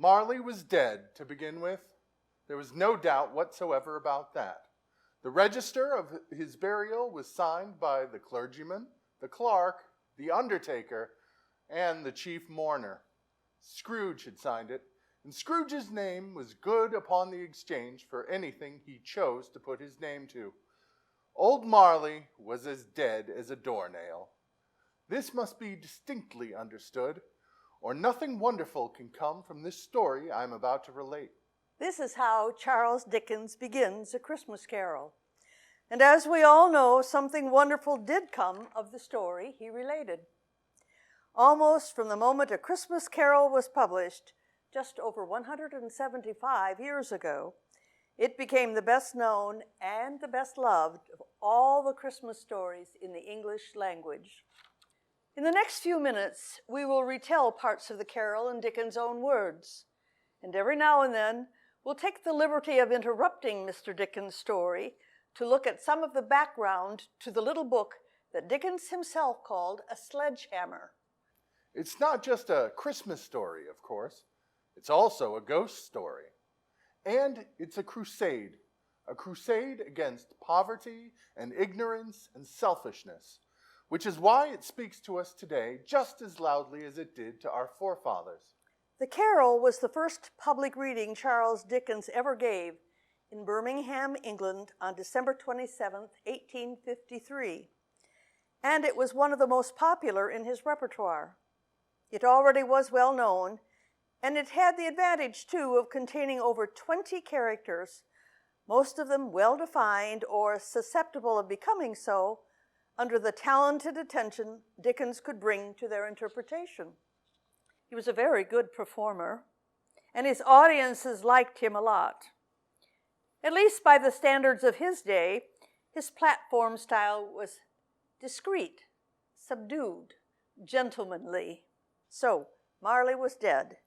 Marley was dead to begin with. There was no doubt whatsoever about that. The register of his burial was signed by the clergyman, the clerk, the undertaker, and the chief mourner. Scrooge had signed it, and Scrooge's name was good upon the exchange for anything he chose to put his name to. Old Marley was as dead as a doornail. This must be distinctly understood, or nothing wonderful can come from this story I am about to relate. This is how Charles Dickens begins A Christmas Carol. And as we all know, something wonderful did come of the story he related. Almost from the moment A Christmas Carol was published, just over 175 years ago, it became the best known and the best loved of all the Christmas stories in the English language. In the next few minutes, we will retell parts of the carol in Dickens' own words, and every now and then, we'll take the liberty of interrupting Mr. Dickens' story to look at some of the background to the little book that Dickens himself called a sledgehammer. It's not just a Christmas story, of course. It's also a ghost story. And it's a crusade against poverty and ignorance and selfishness, which is why it speaks to us today just as loudly as it did to our forefathers. The carol was the first public reading Charles Dickens ever gave in Birmingham, England on December 27, 1853, and it was one of the most popular in his repertoire. It already was well known, and it had the advantage, too, of containing over 20 characters, most of them well-defined or susceptible of becoming so, under the talented attention Dickens could bring to their interpretation. He was a very good performer, and his audiences liked him a lot. At least by the standards of his day, his platform style was discreet, subdued, gentlemanly. So, Marley was dead.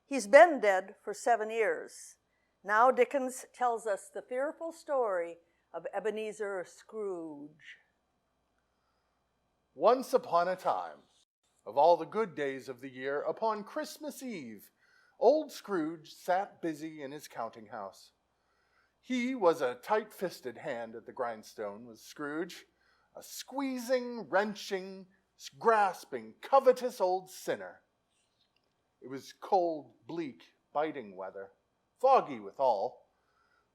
He's been dead for 7 years. Now Dickens tells us the fearful story of Ebenezer Scrooge. Once upon a time, of all the good days of the year, upon Christmas Eve, old Scrooge sat busy in his counting house. He was a tight-fisted hand at the grindstone, was Scrooge, a squeezing, wrenching, grasping, covetous old sinner. It was cold, bleak, biting weather, foggy withal.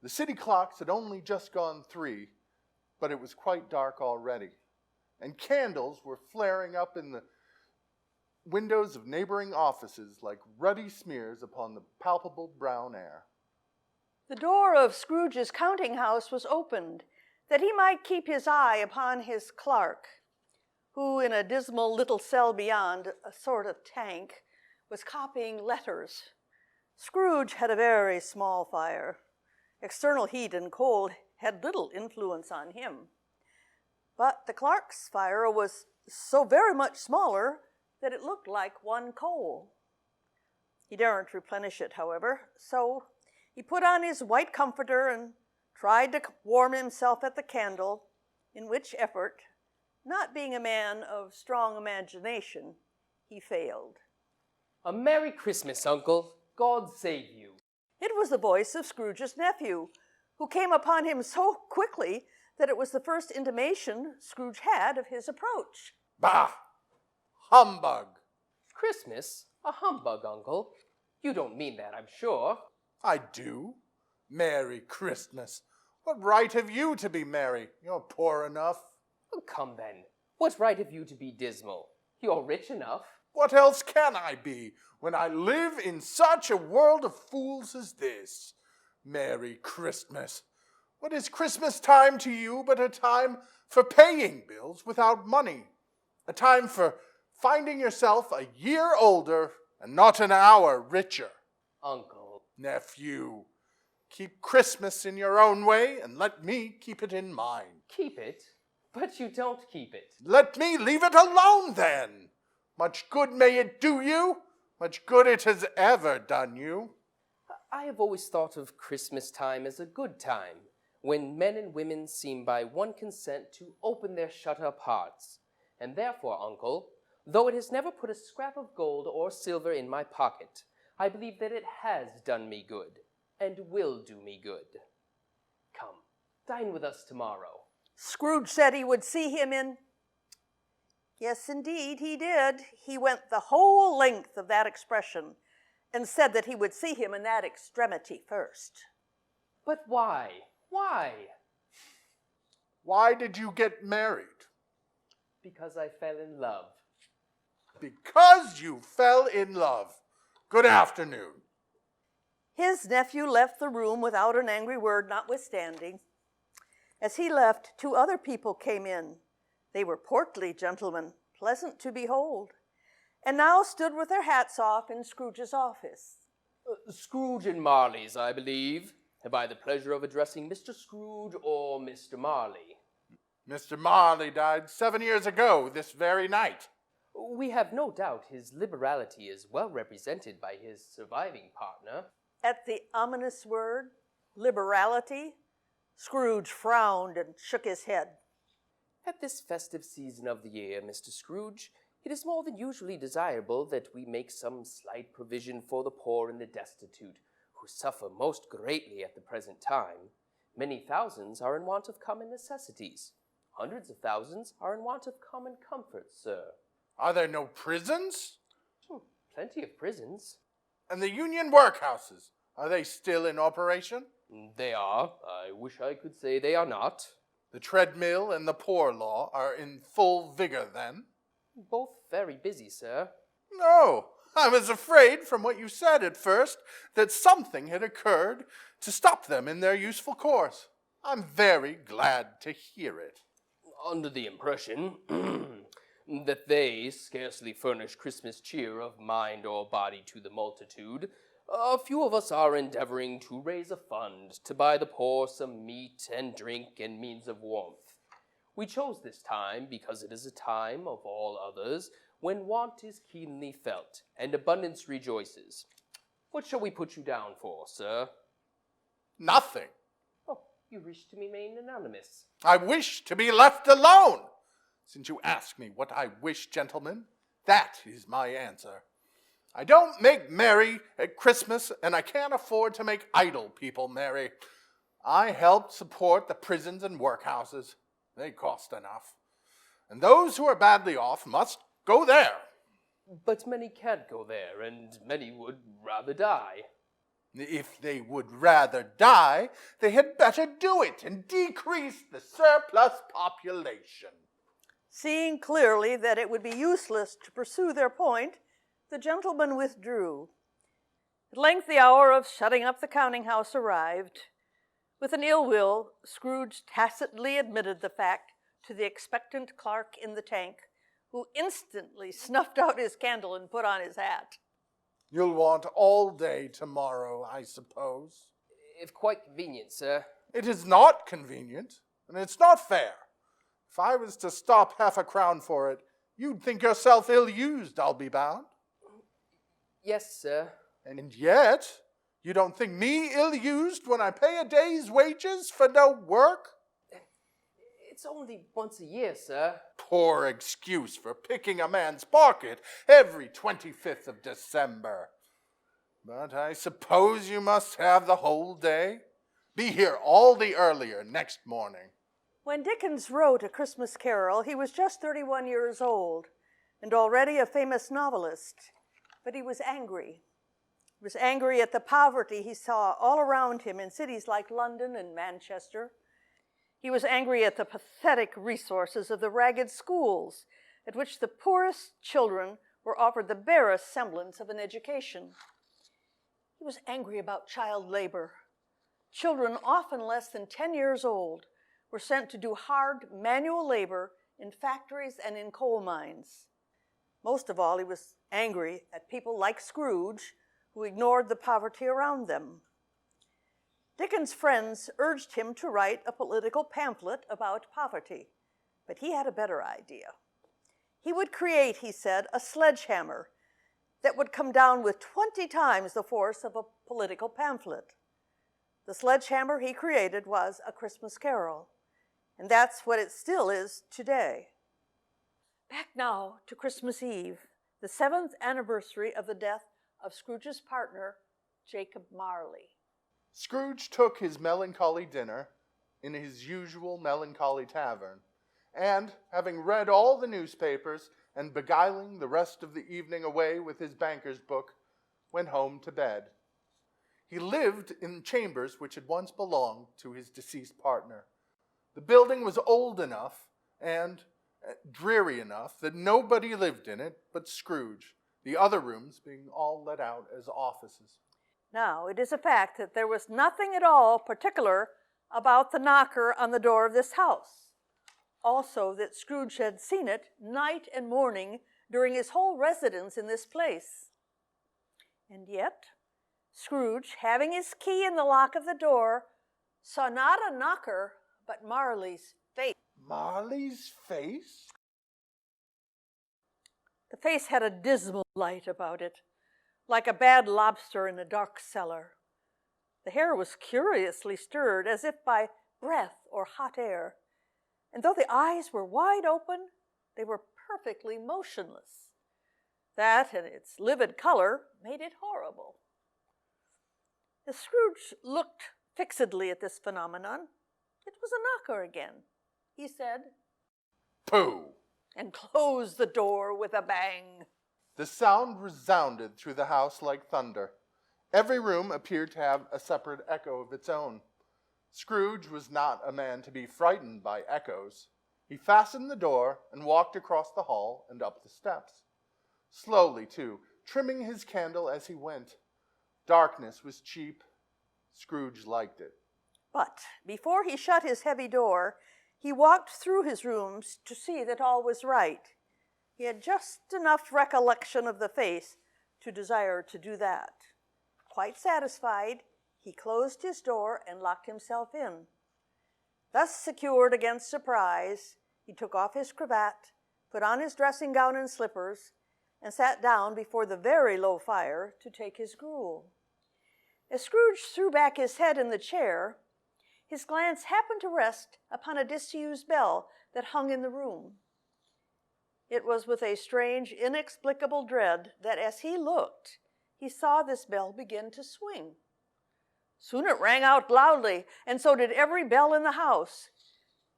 The city clocks had only just gone 3, but it was quite dark already, and candles were flaring up in the windows of neighboring offices like ruddy smears upon the palpable brown air. The door of Scrooge's counting house was opened, that he might keep his eye upon his clerk, who in a dismal little cell beyond, a sort of tank, was copying letters. Scrooge had a very small fire. External heat and cold had little influence on him. But the clerk's fire was so very much smaller that it looked like one coal. He daren't replenish it, however, so he put on his white comforter and tried to warm himself at the candle, in which effort, not being a man of strong imagination, he failed. A Merry Christmas, Uncle. God save you. It was the voice of Scrooge's nephew, who came upon him so quickly that it was the first intimation Scrooge had of his approach. Bah! Humbug! Christmas? A humbug, Uncle. You don't mean that, I'm sure. I do. Merry Christmas. What right have you to be merry? You're poor enough. Oh, come then. What right have you to be dismal? You're rich enough. What else can I be when I live in such a world of fools as this? Merry Christmas. What is Christmas time to you but a time for paying bills without money? A time for finding yourself a year older and not an hour richer. Uncle. Nephew, keep Christmas in your own way and let me keep it in mine. Keep it? But you don't keep it. Let me leave it alone then. Much good may it do you, much good it has ever done you. I have always thought of Christmas time as a good time, when men and women seem by one consent to open their shut-up hearts. And therefore, Uncle, though it has never put a scrap of gold or silver in my pocket, I believe that it has done me good, and will do me good. Come, dine with us tomorrow. Scrooge said he would see him in... Yes, indeed, he did. He went the whole length of that expression and said that he would see him in that extremity first. But why? Why? Why did you get married? Because I fell in love. Because you fell in love. Good afternoon. His nephew left the room without an angry word notwithstanding. As he left, two other people came in. They were portly gentlemen, pleasant to behold, and now stood with their hats off in Scrooge's office. Scrooge and Marley's, I believe. Have I the pleasure of addressing Mr. Scrooge or Mr. Marley? Mr. Marley died 7 years ago this very night. We have no doubt his liberality is well represented by his surviving partner. At the ominous word, liberality, Scrooge frowned and shook his head. At this festive season of the year, Mr. Scrooge, it is more than usually desirable that we make some slight provision for the poor and the destitute, who suffer most greatly at the present time. Many thousands are in want of common necessities. Hundreds of thousands are in want of common comforts, sir. Are there no prisons? Plenty of prisons. And the union workhouses, are they still in operation? They are. I wish I could say they are not. The treadmill and the poor law are in full vigor then? Both very busy, sir. No, I was afraid from what you said at first that something had occurred to stop them in their useful course. I'm very glad to hear it. Under the impression that they scarcely furnish Christmas cheer of mind or body to the multitude, a few of us are endeavoring to raise a fund to buy the poor some meat and drink and means of warmth. We chose this time because it is a time of all others when want is keenly felt and abundance rejoices. What shall we put you down for, sir? Nothing. Oh, you wish to remain anonymous. I wish to be left alone. Since you ask me what I wish, gentlemen, that is my answer. I don't make merry at Christmas, and I can't afford to make idle people merry. I help support the prisons and workhouses. They cost enough. And those who are badly off must go there. But many can't go there, and many would rather die. If they would rather die, they had better do it and decrease the surplus population. Seeing clearly that it would be useless to pursue their point, the gentlemen withdrew. At length the hour of shutting up the counting-house arrived. With an ill will, Scrooge tacitly admitted the fact to the expectant clerk in the tank, who instantly snuffed out his candle and put on his hat. You'll want all day tomorrow, I suppose. If quite convenient, sir. It is not convenient, and it's not fair. If I was to stop half a crown for it, you'd think yourself ill-used, I'll be bound. Yes, sir. And yet, you don't think me ill-used when I pay a day's wages for no work? It's only once a year, sir. Poor excuse for picking a man's pocket every 25th of December. But I suppose you must have the whole day. Be here all the earlier next morning. When Dickens wrote A Christmas Carol, he was just 31 years old and already a famous novelist. But he was angry. He was angry at the poverty he saw all around him in cities like London and Manchester. He was angry at the pathetic resources of the ragged schools at which the poorest children were offered the barest semblance of an education. He was angry about child labor. Children, often less than 10 years old, were sent to do hard manual labor in factories and in coal mines. Most of all, he was angry at people like Scrooge, who ignored the poverty around them. Dickens' friends urged him to write a political pamphlet about poverty, but he had a better idea. He would create, he said, a sledgehammer that would come down with 20 times the force of a political pamphlet. The sledgehammer he created was A Christmas Carol, and that's what it still is today. Back now to Christmas Eve, the 7th anniversary of the death of Scrooge's partner, Jacob Marley. Scrooge took his melancholy dinner in his usual melancholy tavern, and, having read all the newspapers and beguiling the rest of the evening away with his banker's book, went home to bed. He lived in chambers which had once belonged to his deceased partner. The building was old enough and dreary enough that nobody lived in it but Scrooge, the other rooms being all let out as offices. Now, it is a fact that there was nothing at all particular about the knocker on the door of this house. Also, that Scrooge had seen it night and morning during his whole residence in this place. And yet, Scrooge, having his key in the lock of the door, saw not a knocker, but Marley's face. Marley's face? The face had a dismal light about it, like a bad lobster in a dark cellar. The hair was curiously stirred, as if by breath or hot air, and though the eyes were wide open, they were perfectly motionless. That and its livid color made it horrible. As Scrooge looked fixedly at this phenomenon, it was a knocker again. He said, "Pooh!" and closed the door with a bang. The sound resounded through the house like thunder. Every room appeared to have a separate echo of its own. Scrooge was not a man to be frightened by echoes. He fastened the door and walked across the hall and up the steps. Slowly, too, trimming his candle as he went. Darkness was cheap. Scrooge liked it. But before he shut his heavy door, he walked through his rooms to see that all was right. He had just enough recollection of the face to desire to do that. Quite satisfied, he closed his door and locked himself in. Thus secured against surprise, he took off his cravat, put on his dressing gown and slippers, and sat down before the very low fire to take his gruel. As Scrooge threw back his head in the chair, his glance happened to rest upon a disused bell that hung in the room. It was with a strange, inexplicable dread that as he looked, he saw this bell begin to swing. Soon it rang out loudly, and so did every bell in the house.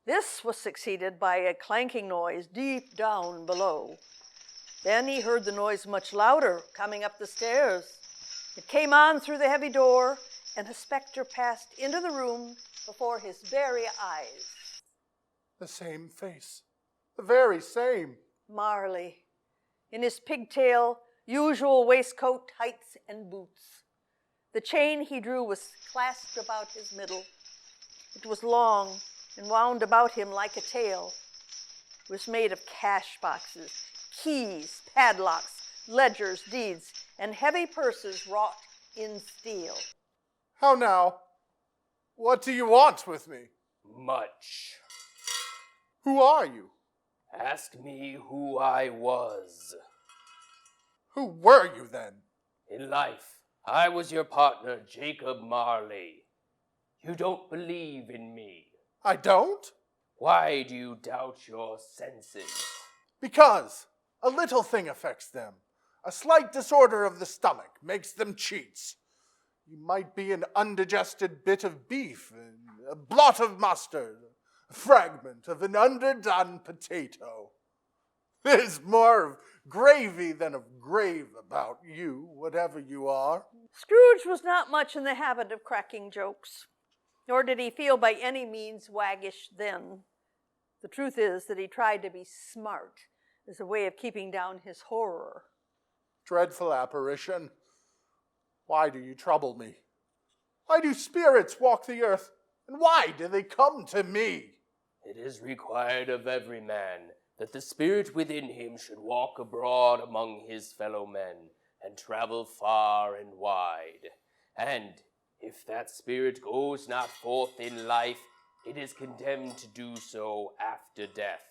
This was succeeded by a clanking noise deep down below. Then he heard the noise much louder, coming up the stairs. It came on through the heavy door, and a specter passed into the room before his very eyes. The same face. The very same. Marley, in his pigtail, usual waistcoat, tights, and boots. The chain he drew was clasped about his middle. It was long and wound about him like a tail. It was made of cash boxes, keys, padlocks, ledgers, deeds, and heavy purses wrought in steel. How now? What do you want with me? Much. Who are you? Ask me who I was. Who were you then? In life, I was your partner, Jacob Marley. You don't believe in me. I don't? Why do you doubt your senses? Because a little thing affects them. A slight disorder of the stomach makes them cheats. You might be an undigested bit of beef, a blot of mustard, a fragment of an underdone potato. There's more of gravy than of grave about you, whatever you are. Scrooge was not much in the habit of cracking jokes, nor did he feel by any means waggish then. The truth is that he tried to be smart as a way of keeping down his horror. Dreadful apparition. Why do you trouble me? Why do spirits walk the earth, and why do they come to me? It is required of every man that the spirit within him should walk abroad among his fellow men and travel far and wide. And if that spirit goes not forth in life, it is condemned to do so after death.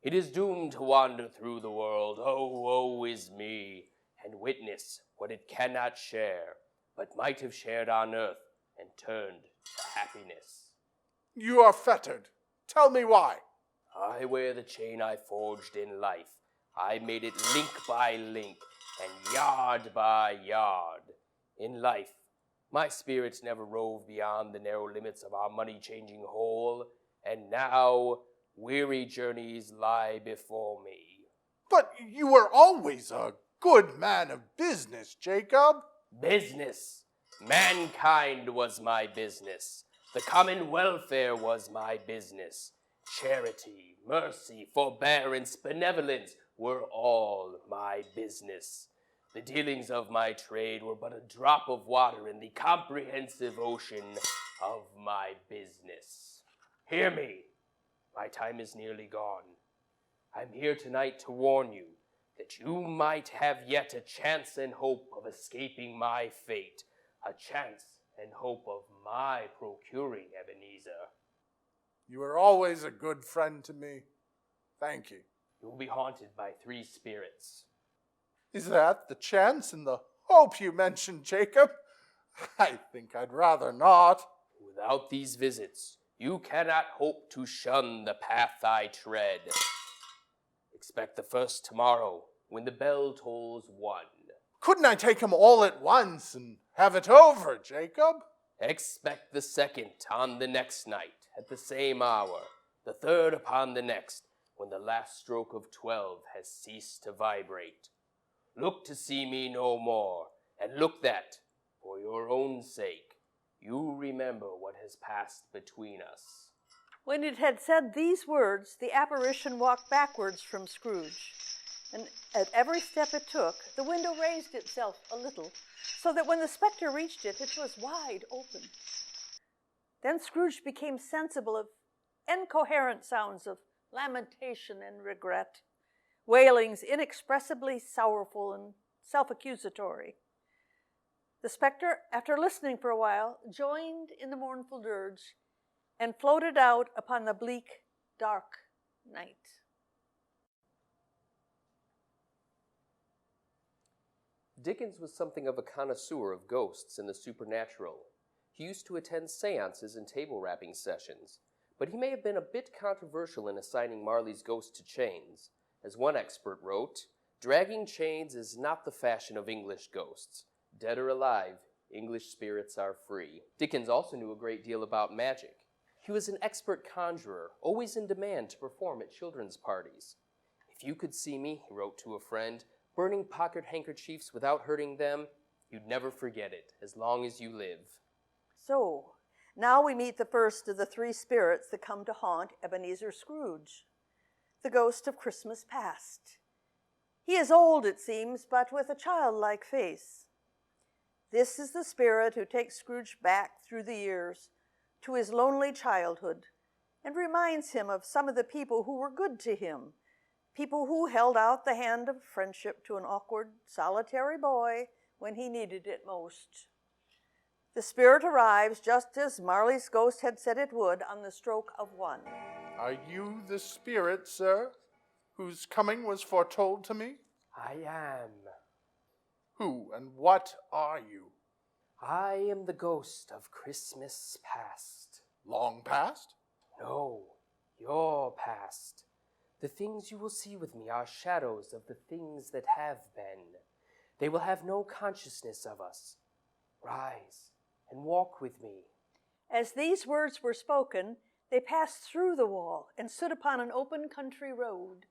It is doomed to wander through the world, oh, woe is me, and witness what it cannot share, but might have shared on earth and turned to happiness. You are fettered. Tell me why. I wear the chain I forged in life. I made it link by link, and yard by yard. In life, my spirits never rove beyond the narrow limits of our money-changing hole, and now weary journeys lie before me. But you were always a good man of business, Jacob. Business. Mankind was my business. The common welfare was my business. Charity, mercy, forbearance, benevolence were all my business. The dealings of my trade were but a drop of water in the comprehensive ocean of my business. Hear me. My time is nearly gone. I'm here tonight to warn you that you might have yet a chance and hope of escaping my fate, a chance and hope of my procuring Ebenezer. You were always a good friend to me. Thank you. You will be haunted by 3 spirits. Is that the chance and the hope you mentioned, Jacob? I think I'd rather not. Without these visits, you cannot hope to shun the path I tread. Expect the first tomorrow, when the bell tolls 1. Couldn't I take them all at once and have it over, Jacob? Expect the second on the next night, at the same hour, the third upon the next, when the last stroke of 12 has ceased to vibrate. Look to see me no more, and look that, for your own sake, you remember what has passed between us. When it had said these words, the apparition walked backwards from Scrooge, and at every step it took, the window raised itself a little, so that when the spectre reached it, it was wide open. Then Scrooge became sensible of incoherent sounds of lamentation and regret, wailings inexpressibly sorrowful and self-accusatory. The spectre, after listening for a while, joined in the mournful dirge and floated out upon the bleak, dark night. Dickens was something of a connoisseur of ghosts and the supernatural. He used to attend seances and table-rapping sessions, but he may have been a bit controversial in assigning Marley's ghost to chains. As one expert wrote, "Dragging chains is not the fashion of English ghosts. Dead or alive, English spirits are free." Dickens also knew a great deal about magic. He was an expert conjurer, always in demand to perform at children's parties. "If you could see me," he wrote to a friend, "burning pocket handkerchiefs without hurting them, you'd never forget it as long as you live." So, now we meet the first of the 3 spirits that come to haunt Ebenezer Scrooge, the ghost of Christmas past. He is old, it seems, but with a childlike face. This is the spirit who takes Scrooge back through the years to his lonely childhood and reminds him of some of the people who were good to him, people who held out the hand of friendship to an awkward, solitary boy when he needed it most. The spirit arrives just as Marley's ghost had said it would on the stroke of 1. Are you the spirit, sir, whose coming was foretold to me? I am. Who and what are you? I am the ghost of Christmas past. Long past? No, your past. The things you will see with me are shadows of the things that have been. They will have no consciousness of us. Rise and walk with me. As these words were spoken, they passed through the wall and stood upon an open country road.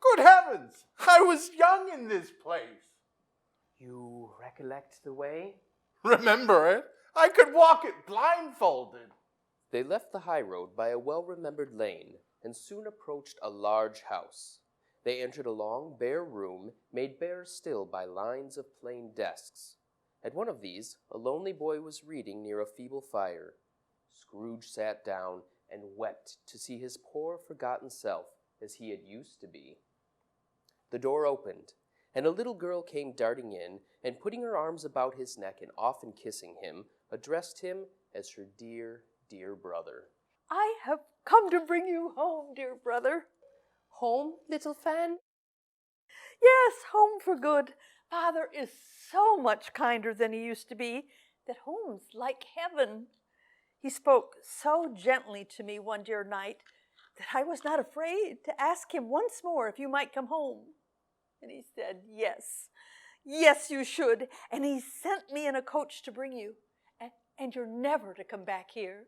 Good heavens! I was young in this place. You recollect the way? Remember it? I could walk it blindfolded. They left the high road by a well-remembered lane and soon approached a large house. They entered a long, bare room made bare still by lines of plain desks. At one of these, a lonely boy was reading near a feeble fire. Scrooge sat down and wept to see his poor, forgotten self as he had used to be. The door opened, and a little girl came darting in, and putting her arms about his neck and often kissing him, addressed him as her dear, dear brother. I have come to bring you home, dear brother. Home, little Fan? Yes, home for good. Father is so much kinder than he used to be that home's like heaven. He spoke so gently to me one dear night that I was not afraid to ask him once more if you might come home. And he said, yes, Yes, you should. And he sent me in a coach to bring you. And you're never to come back here.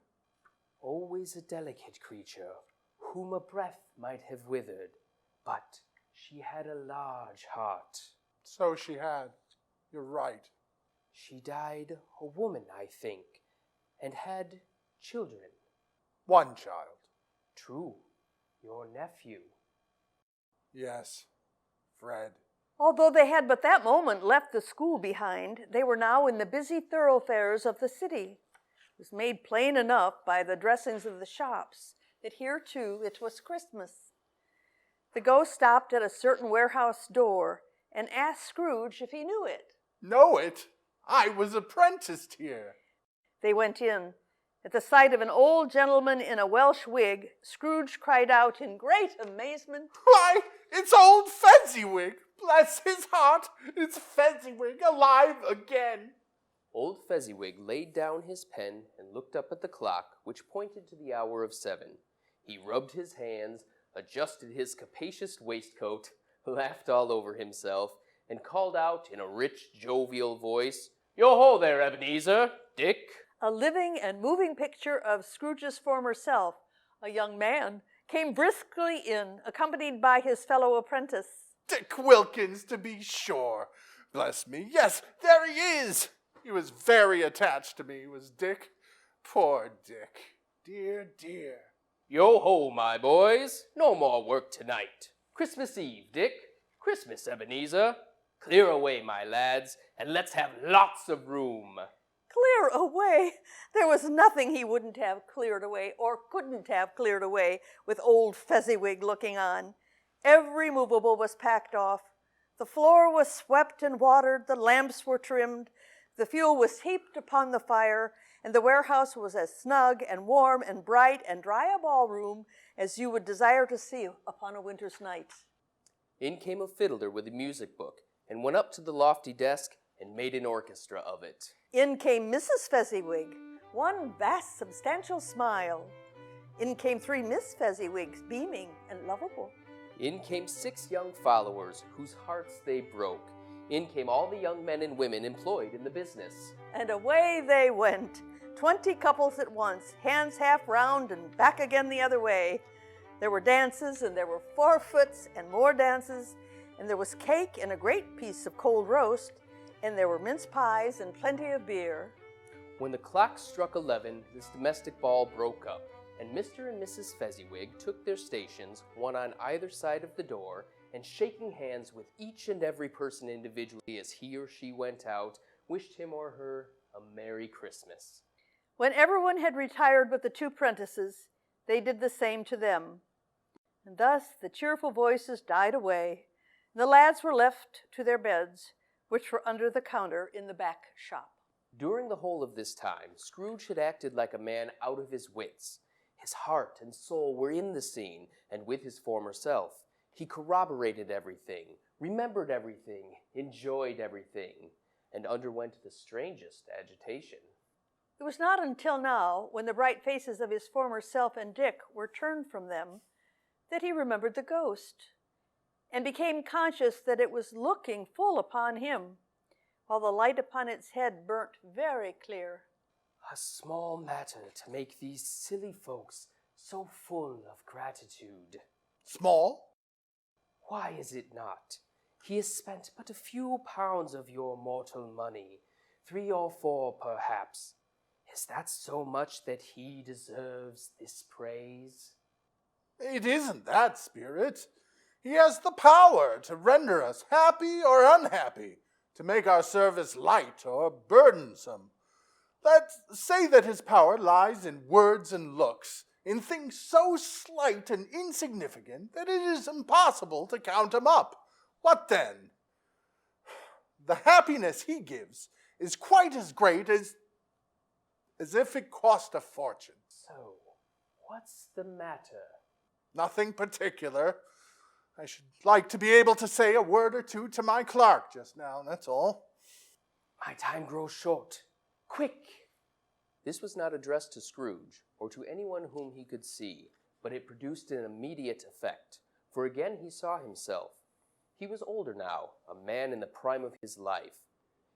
Always a delicate creature, whom a breath might have withered, but she had a large heart. So she had. You're right. She died a woman, I think, and had children. One child. True, your nephew. Yes, Fred. Although they had but that moment left the school behind, they were now in the busy thoroughfares of the city. It was made plain enough by the dressings of the shops that here, too, it was Christmas. The ghost stopped at a certain warehouse door and asked Scrooge if he knew it. Know it? I was apprenticed here. They went in. At the sight of an old gentleman in a Welsh wig, Scrooge cried out in great amazement, Why, it's old Fezziwig. Bless his heart, it's Fezziwig alive again. Old Fezziwig laid down his pen and looked up at the clock, which pointed to the hour of 7. He rubbed his hands, adjusted his capacious waistcoat, laughed all over himself, and called out in a rich, jovial voice, Yo-ho there, Ebenezer, Dick. a living and moving picture of Scrooge's former self, a young man, came briskly in, accompanied by his fellow apprentice. Dick Wilkins, to be sure. Bless me, yes, there he is. He was very attached to me, was Dick. Poor Dick. Dear, dear. Yo-ho, my boys. No more work tonight. Christmas Eve, Dick. Christmas, Ebenezer. Clear away, my lads, and let's have lots of room. Clear away? There was nothing he wouldn't have cleared away, or couldn't have cleared away, with old Fezziwig looking on. Every movable was packed off. The floor was swept and watered, the lamps were trimmed, the fuel was heaped upon the fire, and the warehouse was as snug and warm and bright and dry a ballroom as you would desire to see upon a winter's night. In came a fiddler with a music book, and went up to the lofty desk and made an orchestra of it. In came Mrs. Fezziwig, one vast substantial smile. In came 3 Miss Fezziwigs, beaming and lovable. In came 6 young followers, whose hearts they broke. In came all the young men and women employed in the business. And away they went, 20 couples at once, hands half round and back again the other way. There were dances, and there were forfeits and more dances, and there was cake and a great piece of cold roast, and there were mince pies and plenty of beer. When the clock struck 11, this domestic ball broke up, and Mr. and Mrs. Fezziwig took their stations, one on either side of the door, and shaking hands with each and every person individually as he or she went out, wished him or her a Merry Christmas. When everyone had retired but the 2 prentices, they did the same to them. And thus the cheerful voices died away, and the lads were left to their beds, which were under the counter in the back shop. During the whole of this time, Scrooge had acted like a man out of his wits. His heart and soul were in the scene, and with his former self. He corroborated everything, remembered everything, enjoyed everything, and underwent the strangest agitation. It was not until now, when the bright faces of his former self and Dick were turned from them, that he remembered the ghost, and became conscious that it was looking full upon him, while the light upon its head burnt very clear. A small matter to make these silly folks so full of gratitude. Small? Why is it not? He has spent but a few pounds of your mortal money, 3 or 4 perhaps. Is that so much that he deserves this praise? It isn't that, Spirit. He has the power to render us happy or unhappy, to make our service light or burdensome. Let's say that his power lies in words and looks, in things so slight and insignificant that it is impossible to count them up. What then? The happiness he gives is quite as great as if it cost a fortune. So, what's the matter? Nothing particular. I should like to be able to say a word or two to my clerk just now, that's all. My time grows short. Quick! This was not addressed to Scrooge, or to anyone whom he could see, but it produced an immediate effect, for again he saw himself. He was older now, a man in the prime of his life.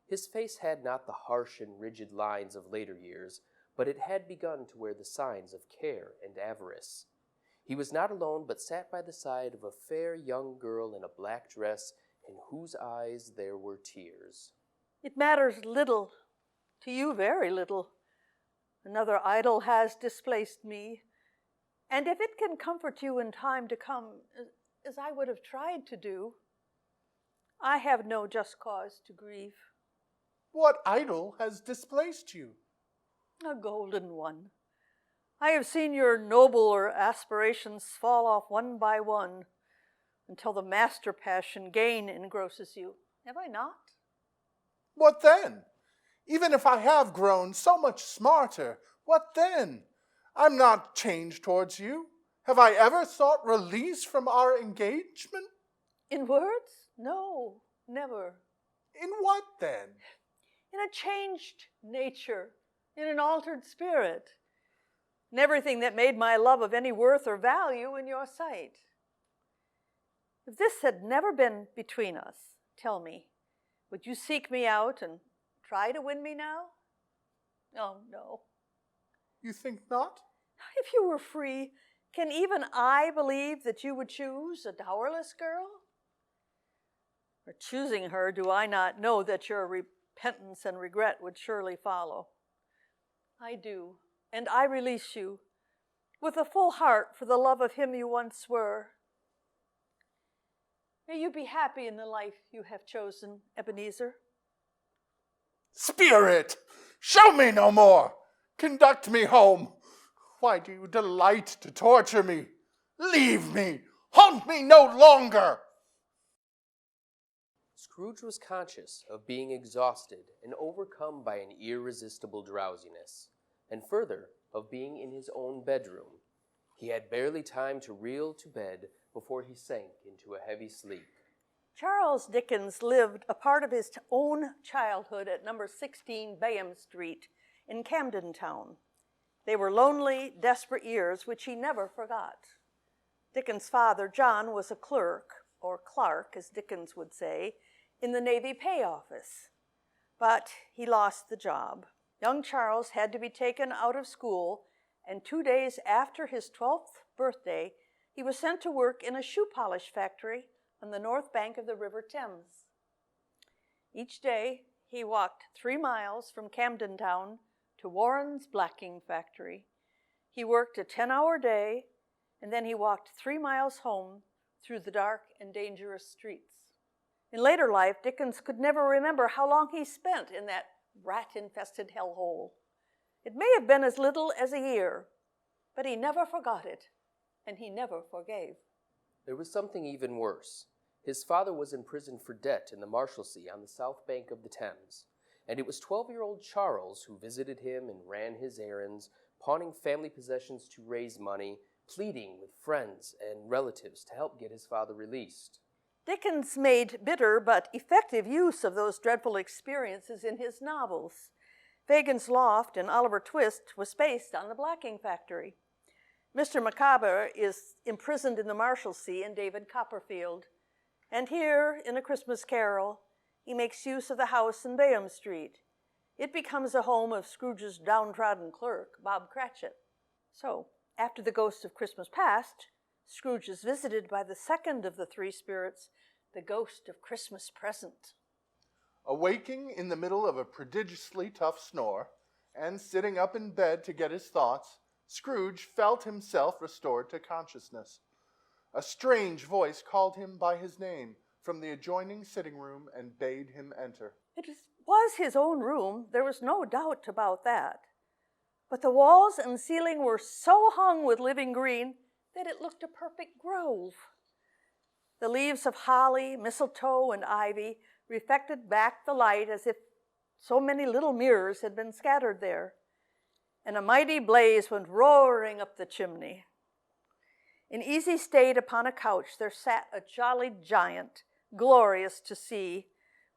His face had not the harsh and rigid lines of later years, but it had begun to wear the signs of care and avarice. He was not alone, but sat by the side of a fair young girl in a black dress, in whose eyes there were tears. It matters little, to you very little. Another idol has displaced me, and if it can comfort you in time to come, as I would have tried to do, I have no just cause to grieve. What idol has displaced you? A golden one. I have seen your nobler aspirations fall off one by one until the master passion gain engrosses you. Have I not? What then? Even if I have grown so much smarter, what then? I'm not changed towards you. Have I ever sought release from our engagement? In words? No, never. In what then? In a changed nature, in an altered spirit, in everything that made my love of any worth or value in your sight. If this had never been between us, tell me, would you seek me out and try to win me now? Oh, no. You think not? If you were free, can even I believe that you would choose a dowerless girl? Or choosing her, do I not know that your repentance and regret would surely follow? I do, and I release you with a full heart for the love of him you once were. May you be happy in the life you have chosen, Ebenezer. Spirit, show me no more. Conduct me home. Why do you delight to torture me? Leave me. Haunt me no longer. Scrooge was conscious of being exhausted and overcome by an irresistible drowsiness, and further, of being in his own bedroom. He had barely time to reel to bed before he sank into a heavy sleep. Charles Dickens lived a part of his own childhood at number 16 Bayham Street in Camden Town. They were lonely, desperate years which he never forgot. Dickens' father, John, was a clerk, or clerk, as Dickens would say, in the Navy Pay Office. But he lost the job. Young Charles had to be taken out of school, and 2 days after his 12th birthday, he was sent to work in a shoe polish factory on the north bank of the River Thames. Each day, he walked 3 miles from Camden Town to Warren's blacking factory. He worked a 10-hour day, and then he walked 3 miles home through the dark and dangerous streets. In later life, Dickens could never remember how long he spent in that rat-infested hellhole. It may have been as little as a year, but he never forgot it, and he never forgave. There was something even worse. His father was imprisoned for debt in the Marshalsea on the south bank of the Thames, and it was 12-year-old Charles who visited him and ran his errands, pawning family possessions to raise money, pleading with friends and relatives to help get his father released. Dickens made bitter but effective use of those dreadful experiences in his novels. Fagin's Loft and Oliver Twist was based on the blacking factory. Mr. Micawber is imprisoned in the Marshalsea in David Copperfield. And here, in A Christmas Carol, he makes use of the house in Bayham Street. It becomes a home of Scrooge's downtrodden clerk, Bob Cratchit. So, after the ghost of Christmas Past, Scrooge is visited by the second of the three spirits, the ghost of Christmas Present. Awaking in the middle of a prodigiously tough snore, and sitting up in bed to get his thoughts, Scrooge felt himself restored to consciousness. A strange voice called him by his name from the adjoining sitting room and bade him enter. It was his own room, there was no doubt about that. But the walls and ceiling were so hung with living green that it looked a perfect grove. The leaves of holly, mistletoe, and ivy reflected back the light as if so many little mirrors had been scattered there, and a mighty blaze went roaring up the chimney. In easy state upon a couch there sat a jolly giant, glorious to see,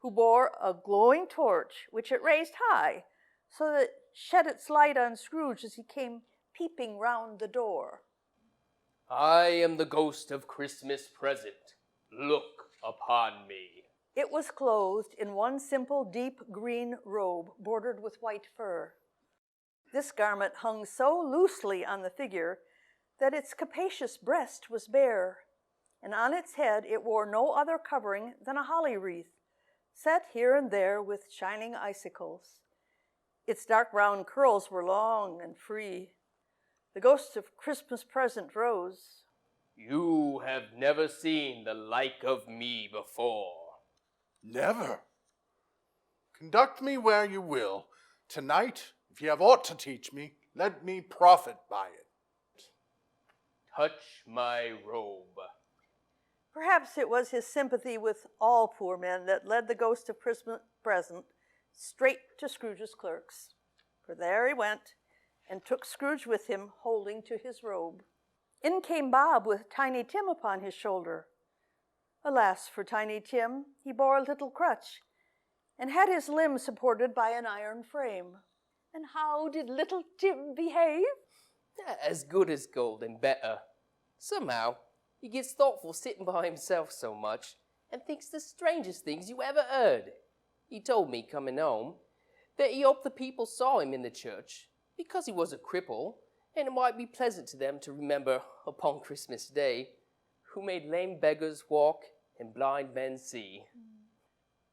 who bore a glowing torch, which it raised high, so that it shed its light on Scrooge as he came peeping round the door. I am the ghost of Christmas Present. Look, upon me. It was clothed in one simple deep green robe bordered with white fur. This garment hung so loosely on the figure that its capacious breast was bare, and on its head it wore no other covering than a holly wreath, set here and there with shining icicles. Its dark brown curls were long and free. The ghost of Christmas present rose. You have never seen the like of me before. Never. Conduct me where you will. Tonight, if you have aught to teach me, let me profit by it. Touch my robe. Perhaps it was his sympathy with all poor men that led the ghost of Christmas present straight to Scrooge's clerks. For there he went, and took Scrooge with him, holding to his robe. In came Bob with Tiny Tim upon his shoulder. Alas for Tiny Tim, he bore a little crutch, and had his limbs supported by an iron frame. And how did little Tim behave? As good as gold and better. Somehow, he gets thoughtful sitting by himself so much, and thinks the strangest things you ever heard. He told me, coming home, that he hoped the people saw him in the church, because he was a cripple, and it might be pleasant to them to remember, upon Christmas Day, who made lame beggars walk and blind men see.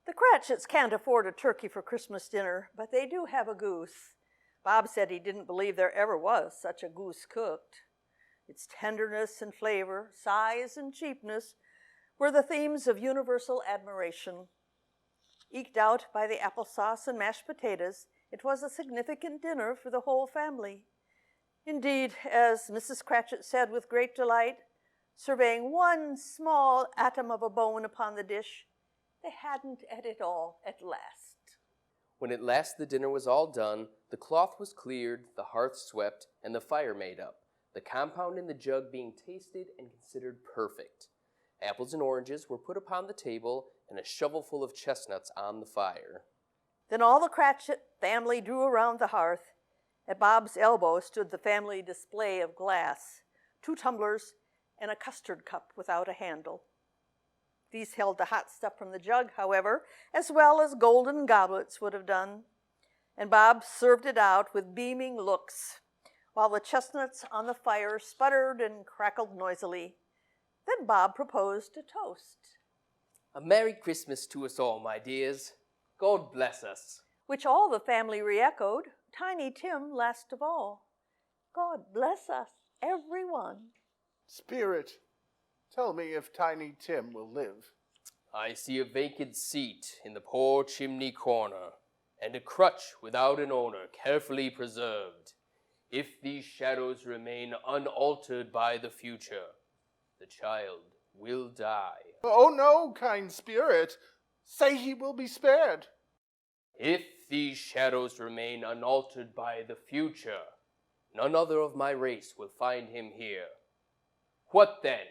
The Cratchits can't afford a turkey for Christmas dinner, but they do have a goose. Bob said he didn't believe there ever was such a goose cooked. Its tenderness and flavor, size and cheapness were the themes of universal admiration. Eked out by the applesauce and mashed potatoes, it was a significant dinner for the whole family. Indeed, as Mrs. Cratchit said with great delight, surveying one small atom of a bone upon the dish, they hadn't ate it all at last. When at last the dinner was all done, the cloth was cleared, the hearth swept, and the fire made up, the compound in the jug being tasted and considered perfect. Apples and oranges were put upon the table, and a shovelful of chestnuts on the fire. Then all the Cratchit family drew around the hearth. At Bob's elbow stood the family display of glass, 2 tumblers, and a custard cup without a handle. These held the hot stuff from the jug, however, as well as golden goblets would have done, and Bob served it out with beaming looks, while the chestnuts on the fire sputtered and crackled noisily. Then Bob proposed a toast, A Merry Christmas to us all, my dears. God bless us. which all the family re-echoed, Tiny Tim last of all. God bless us, everyone. Spirit, tell me if Tiny Tim will live. I see a vacant seat in the poor chimney corner, and a crutch without an owner carefully preserved. If these shadows remain unaltered by the future, the child will die. Oh no, kind spirit, say he will be spared. If these shadows remain unaltered by the future, none other of my race will find him here. What then?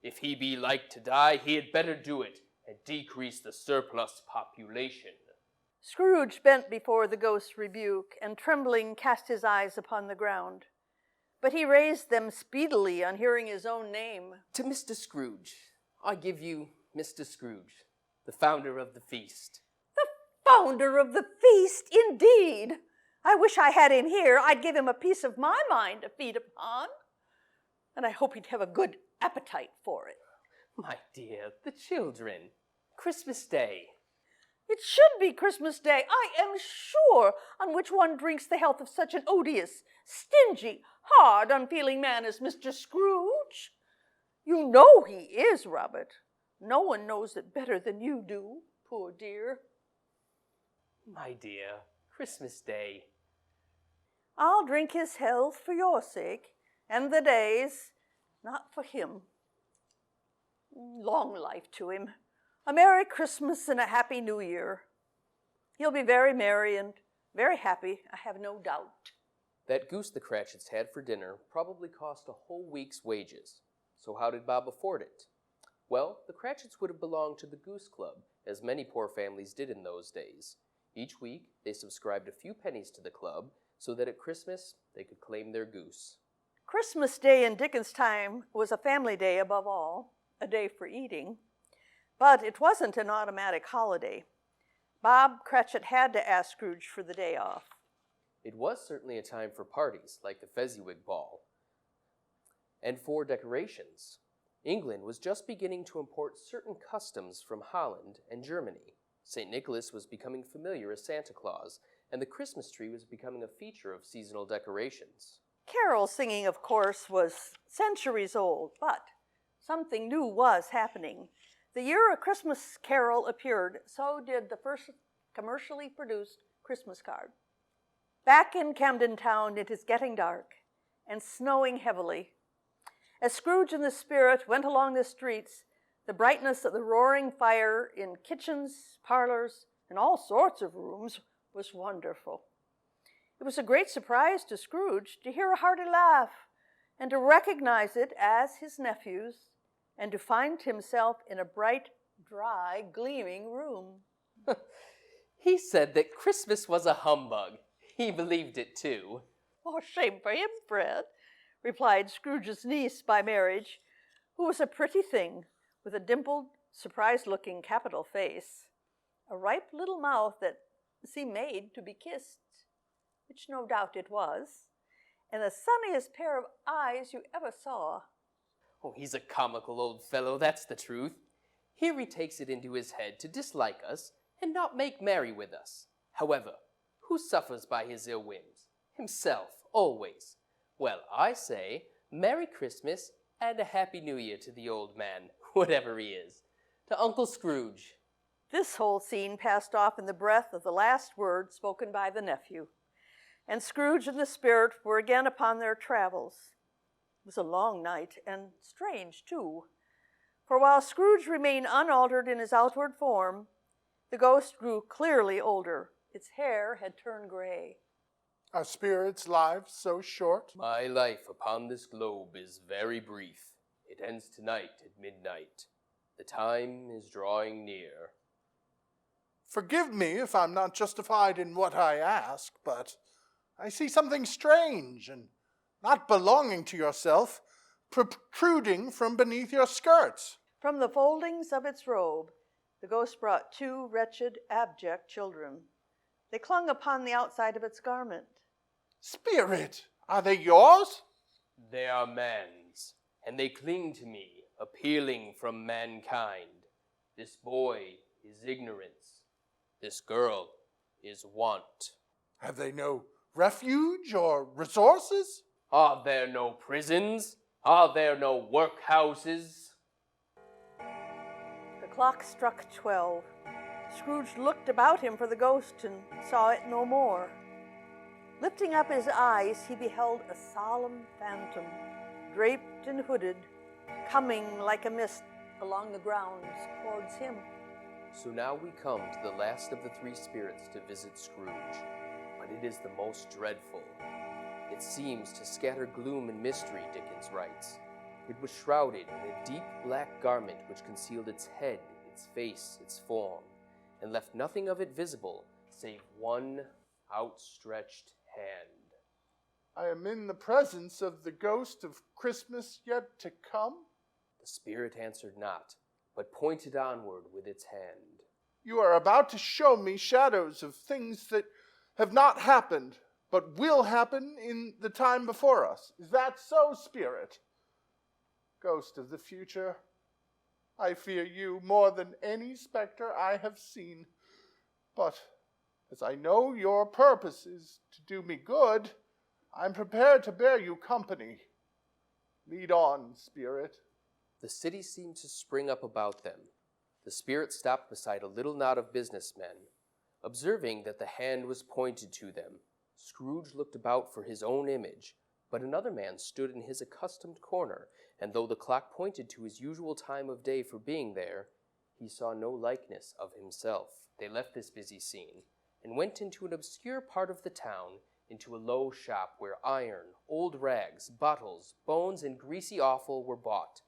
If he be like to die, he had better do it and decrease the surplus population. Scrooge bent before the ghost's rebuke, and trembling cast his eyes upon the ground. But he raised them speedily on hearing his own name. To Mr. Scrooge, I give you Mr. Scrooge, the founder of the feast. The founder of the feast, indeed! I wish I had him here. I'd give him a piece of my mind to feed upon. And I hope he'd have a good appetite for it. My dear, the children. Christmas Day. It should be Christmas Day, I am sure, on which one drinks the health of such an odious, stingy, hard, unfeeling man as Mr. Scrooge. You know he is, Robert. No one knows it better than you do, poor dear. My dear, Christmas Day. I'll drink his health for your sake, and the day's, not for him. Long life to him. A Merry Christmas and a Happy New Year. He'll be very merry and very happy, I have no doubt. That goose the Cratchits had for dinner probably cost a whole week's wages. So how did Bob afford it? Well, the Cratchits would have belonged to the Goose Club, as many poor families did in those days. Each week, they subscribed a few pennies to the club so that at Christmas they could claim their goose. Christmas Day in Dickens' time was a family day above all, a day for eating. But it wasn't an automatic holiday. Bob Cratchit had to ask Scrooge for the day off. It was certainly a time for parties, like the Fezziwig Ball, and for decorations. England was just beginning to import certain customs from Holland and Germany. St. Nicholas was becoming familiar as Santa Claus, and the Christmas tree was becoming a feature of seasonal decorations. Carol singing, of course, was centuries old, but something new was happening. The year A Christmas Carol appeared, so did the first commercially produced Christmas card. Back in Camden Town, it is getting dark and snowing heavily. As Scrooge and the Spirit went along the streets, the brightness of the roaring fire in kitchens, parlors, and all sorts of rooms was wonderful. It was a great surprise to Scrooge to hear a hearty laugh and to recognize it as his nephew's, and to find himself in a bright, dry, gleaming room. He said that Christmas was a humbug. He believed it too. Oh, shame for him, Fred, replied Scrooge's niece by marriage, who was a pretty thing with a dimpled, surprised-looking capital face, a ripe little mouth that seemed made to be kissed, which no doubt it was, and the sunniest pair of eyes you ever saw. Oh, he's a comical old fellow, that's the truth. Here he takes it into his head to dislike us and not make merry with us. However, who suffers by his ill whims? Himself, always. Well, I say, Merry Christmas and a Happy New Year to the old man, whatever he is. To Uncle Scrooge. This whole scene passed off in the breath of the last word spoken by the nephew, and Scrooge and the Spirit were again upon their travels. It was a long night, and strange, too, for while Scrooge remained unaltered in his outward form, the ghost grew clearly older. Its hair had turned gray. Are spirits' lives so short? My life upon this globe is very brief. It ends tonight at midnight. The time is drawing near. Forgive me if I'm not justified in what I ask, but I see something strange and not belonging to yourself protruding from beneath your skirts. From the foldings of its robe, the ghost brought two wretched, abject children. They clung upon the outside of its garment. Spirit, are they yours? They are man's, and they cling to me, appealing from mankind. This boy is ignorance. This girl is want. Have they no refuge or resources? Are there no prisons? Are there no workhouses? The clock struck 12. Scrooge looked about him for the ghost and saw it no more. Lifting up his eyes, he beheld a solemn phantom, draped and hooded, coming like a mist along the grounds towards him. So now we come to the last of the three spirits to visit Scrooge, but it is the most dreadful. It seems to scatter gloom and mystery, Dickens writes. It was shrouded in a deep black garment which concealed its head, its face, its form, and left nothing of it visible save one outstretched hand. I am in the presence of the ghost of Christmas yet to come. The spirit answered not, but pointed onward with its hand. You are about to show me shadows of things that have not happened, but will happen in the time before us. Is that so, Spirit? Ghost of the future, I fear you more than any specter I have seen. But as I know your purpose is to do me good, I'm prepared to bear you company. Lead on, Spirit. The city seemed to spring up about them. The spirit stopped beside a little knot of businessmen. Observing that the hand was pointed to them, Scrooge looked about for his own image, but another man stood in his accustomed corner, and though the clock pointed to his usual time of day for being there, he saw no likeness of himself. They left this busy scene, and went into an obscure part of the town, into a low shop where iron, old rags, bottles, bones, and greasy offal were bought.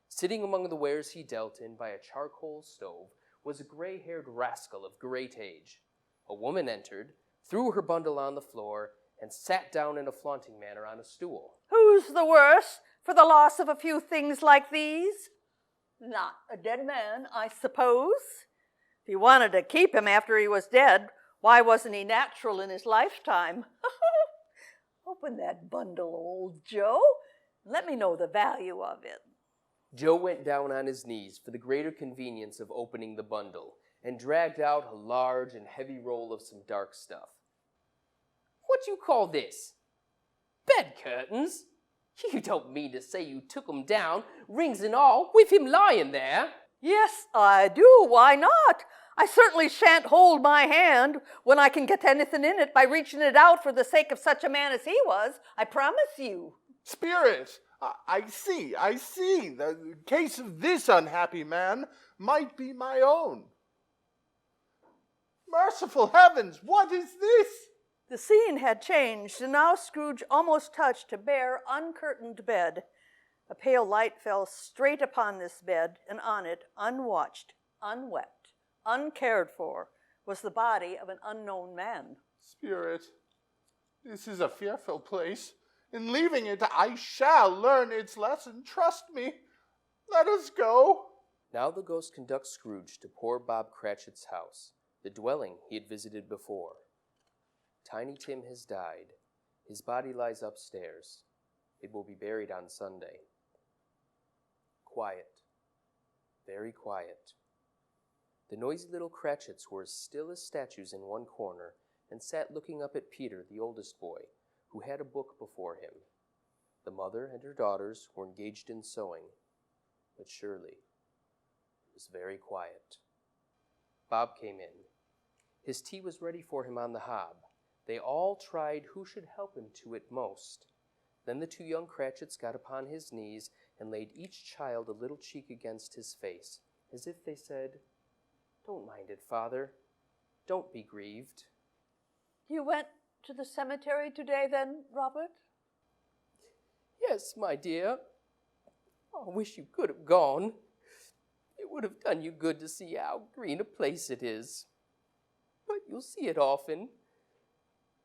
Sitting among the wares he dealt in by a charcoal stove was a gray-haired rascal of great age. A woman entered, threw her bundle on the floor, and sat down in a flaunting manner on a stool. Who's the worse for the loss of a few things like these? Not a dead man, I suppose. If you wanted to keep him after he was dead, why wasn't he natural in his lifetime? Open that bundle, old Joe. Let me know the value of it. Joe went down on his knees for the greater convenience of opening the bundle and dragged out a large and heavy roll of some dark stuff. What you call this? Bed curtains? You don't mean to say you took 'em down, rings and all, with him lying there? Yes, I do. Why not? I certainly shan't hold my hand when I can get anything in it by reaching it out for the sake of such a man as he was. I promise you. Spirit, I see. The case of this unhappy man might be my own. Merciful heavens, what is this? The scene had changed, and now Scrooge almost touched a bare, uncurtained bed. A pale light fell straight upon this bed, and on it, unwatched, unwept, uncared for, was the body of an unknown man. Spirit, this is a fearful place. In leaving it, I shall learn its lesson. Trust me. Let us go. Now the ghost conducts Scrooge to poor Bob Cratchit's house, the dwelling he had visited before. Tiny Tim has died. His body lies upstairs. It will be buried on Sunday. Quiet. Very quiet. The noisy little Cratchits were as still as statues in one corner and sat looking up at Peter, the oldest boy, who had a book before him. The mother and her daughters were engaged in sewing, but surely it was very quiet. Bob came in. His tea was ready for him on the hob. They all tried who should help him to it most. Then the two young Cratchits got upon his knees and laid each child a little cheek against his face, as if they said, "Don't mind it, Father. Don't be grieved." You went to the cemetery today, then, Robert? "Yes, my dear. I wish you could have gone. It would have done you good to see how green a place it is. But you'll see it often.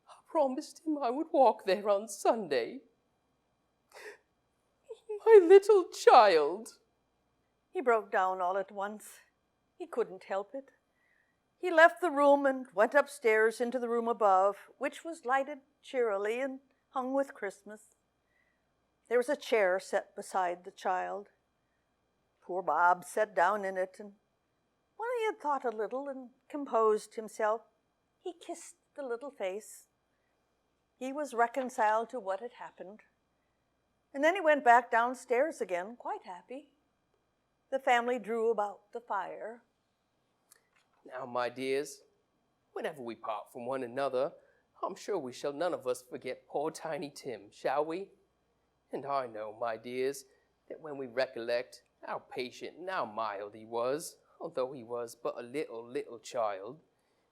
I promised him I would walk there on Sunday. My little child." He broke down all at once. He couldn't help it. He left the room and went upstairs into the room above, which was lighted cheerily and hung with Christmas. There was a chair set beside the child. Poor Bob sat down in it, and when he had thought a little and composed himself, he kissed the little face. He was reconciled to what had happened. And then he went back downstairs again, quite happy. The family drew about the fire. "Now, my dears, whenever we part from one another, I'm sure we shall none of us forget poor Tiny Tim, shall we? And I know, my dears, that when we recollect how patient and how mild he was, although he was but a little child,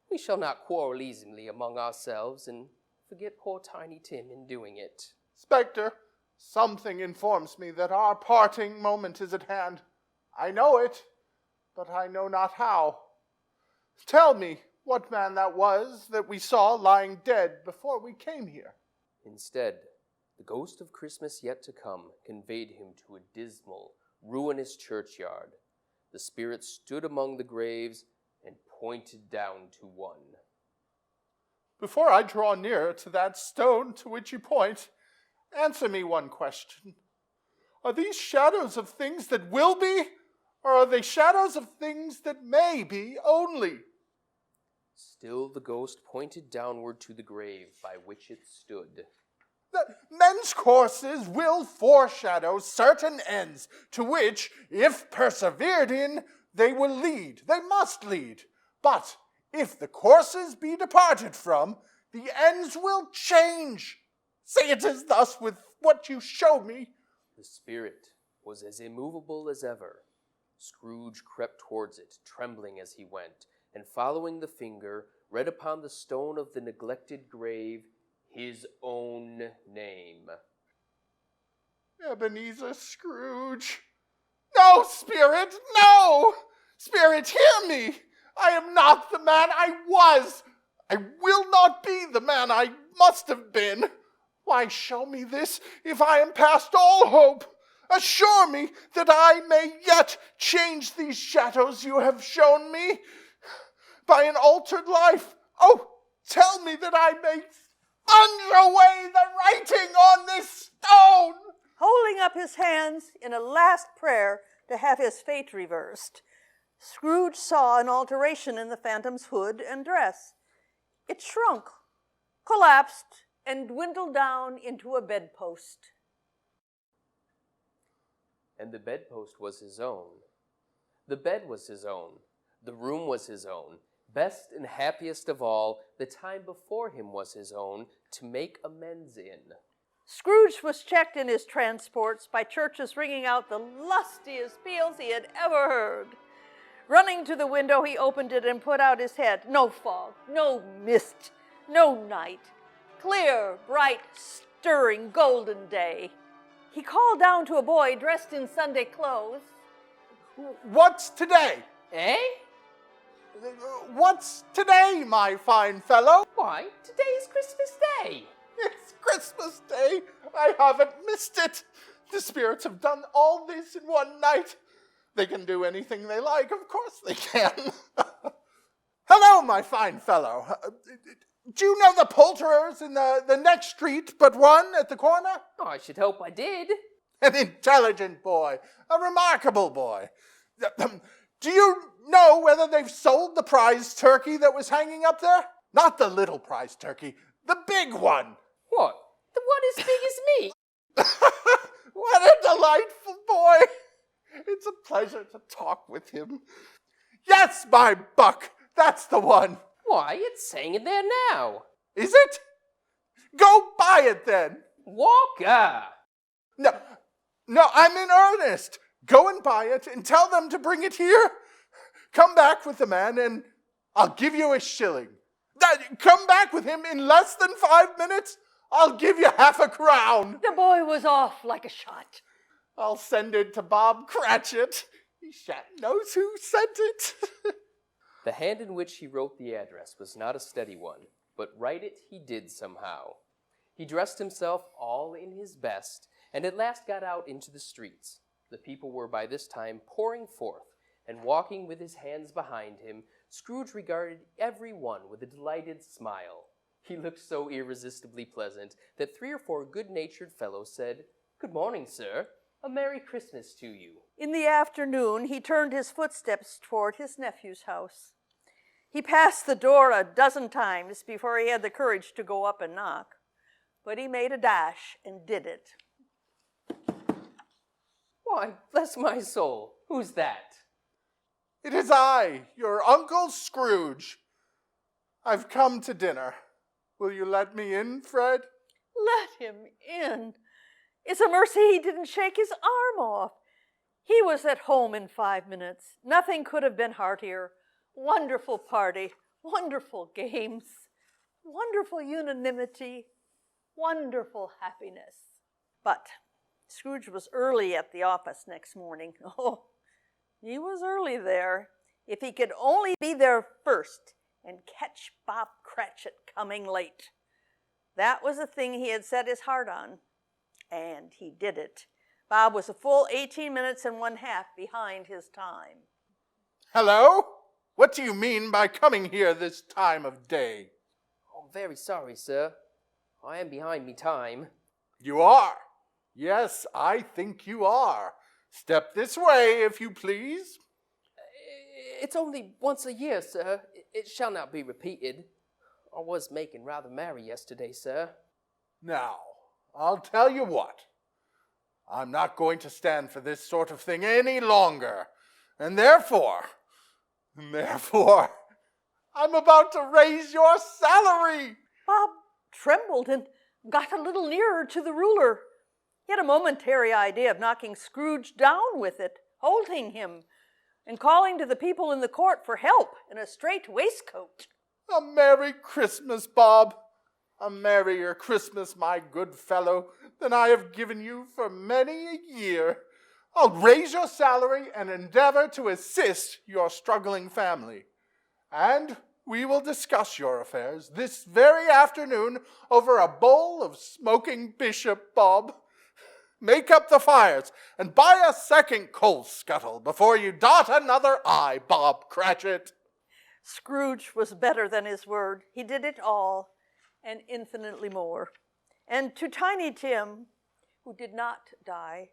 we shall not quarrel easily among ourselves and forget poor Tiny Tim in doing it." Spectre, something informs me that our parting moment is at hand. I know it, but I know not how. Tell me what man that was that we saw lying dead before we came here. Instead, the ghost of Christmas yet to come conveyed him to a dismal, ruinous churchyard. The spirit stood among the graves and pointed down to one. Before I draw nearer to that stone to which you point, answer me one question. Are these shadows of things that will be, or are they shadows of things that may be only? Still the ghost pointed downward to the grave by which it stood. Men's courses will foreshadow certain ends to which, if persevered in, they will lead. They must lead. But if the courses be departed from, the ends will change. Say it is thus with what you show me. The spirit was as immovable as ever. Scrooge crept towards it, trembling as he went, and following the finger, read upon the stone of the neglected grave his own name. Ebenezer Scrooge. No, Spirit, no! Spirit, hear me! I am not the man I was. I will not be the man I must have been. Why show me this if I am past all hope? Assure me that I may yet change these shadows you have shown me by an altered life. Oh, tell me that I may sponge away the writing on this stone. Holding up his hands in a last prayer to have his fate reversed, Scrooge saw an alteration in the phantom's hood and dress. It shrunk, collapsed, and dwindled down into a bedpost. And the bedpost was his own. The bed was his own. The room was his own. Best and happiest of all, the time before him was his own to make amends in. Scrooge was checked in his transports by churches ringing out the lustiest peals he had ever heard. Running to the window, he opened it and put out his head. No fog, no mist, no night. Clear, bright, stirring, golden day. He called down to a boy dressed in Sunday clothes. What's today? Eh? What's today, my fine fellow? Why, today is Christmas Day. It's Christmas Day. I haven't missed it. The spirits have done all this in one night. They can do anything they like. Of course they can. Hello, my fine fellow. Do you know the poulterers in the next street but one at the corner? Oh, I should hope I did. An intelligent boy. A remarkable boy. Do you know whether they've sold the prize turkey that was hanging up there? Not the little prize turkey. The big one. What? The one as big as me? What a delightful boy. It's a pleasure to talk with him. Yes, my buck. That's the one. Why, it's hanging there now. Is it? Go buy it then. Walker! No, I'm in earnest. Go and buy it and tell them to bring it here. Come back with the man and I'll give you a shilling. Come back with him in less than 5 minutes. I'll give you half a crown. The boy was off like a shot. I'll send it to Bob Cratchit. He knows who sent it. The hand in which he wrote the address was not a steady one, but write it he did somehow. He dressed himself all in his best, and at last got out into the streets. The people were by this time pouring forth, and walking with his hands behind him, Scrooge regarded every one with a delighted smile. He looked so irresistibly pleasant that 3 or 4 good-natured fellows said, "Good morning, sir. A Merry Christmas to you." In the afternoon, he turned his footsteps toward his nephew's house. He passed the door a dozen times before he had the courage to go up and knock, but he made a dash and did it. Why, bless my soul, who's that? It is I, your Uncle Scrooge. I've come to dinner. Will you let me in, Fred? Let him in. It's a mercy he didn't shake his arm off. He was at home in 5 minutes. Nothing could have been heartier. Wonderful party, wonderful games, wonderful unanimity, wonderful happiness. But Scrooge was early at the office next morning. Oh, he was early there. If he could only be there first and catch Bob Cratchit coming late. That was the thing he had set his heart on, and he did it. Bob was a full 18 minutes and 1/2 behind his time. Hello? What do you mean by coming here this time of day? Oh, very sorry, sir. I am behind me time. You are. Yes, I think you are. Step this way, if you please. It's only once a year, sir. It shall not be repeated. I was making rather merry yesterday, sir. Now, I'll tell you what. I'm not going to stand for this sort of thing any longer. And therefore, I'm about to raise your salary. Bob trembled and got a little nearer to the ruler. He had a momentary idea of knocking Scrooge down with it, holding him, and calling to the people in the court for help in a strait waistcoat. A Merry Christmas, Bob. A merrier Christmas, my good fellow, than I have given you for many a year. I'll raise your salary and endeavor to assist your struggling family. And we will discuss your affairs this very afternoon over a bowl of smoking bishop, Bob. Make up the fires, and buy a second coal scuttle before you dot another I, Bob Cratchit. Scrooge was better than his word. He did it all, and infinitely more. And to Tiny Tim, who did not die,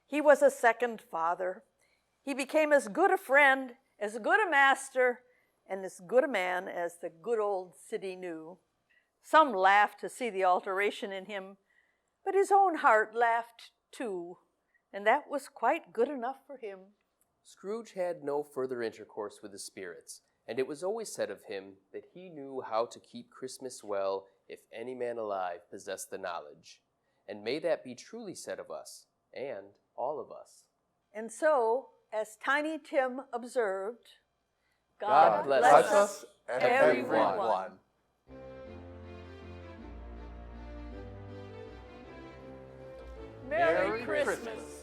he was a second father. He became as good a friend, as good a master, and as good a man as the good old city knew. Some laughed to see the alteration in him, but his own heart laughed too, and that was quite good enough for him. Scrooge had no further intercourse with the spirits, and it was always said of him that he knew how to keep Christmas well if any man alive possessed the knowledge. And may that be truly said of us, and all of us. And so, as Tiny Tim observed, God bless us, everyone. Merry Christmas.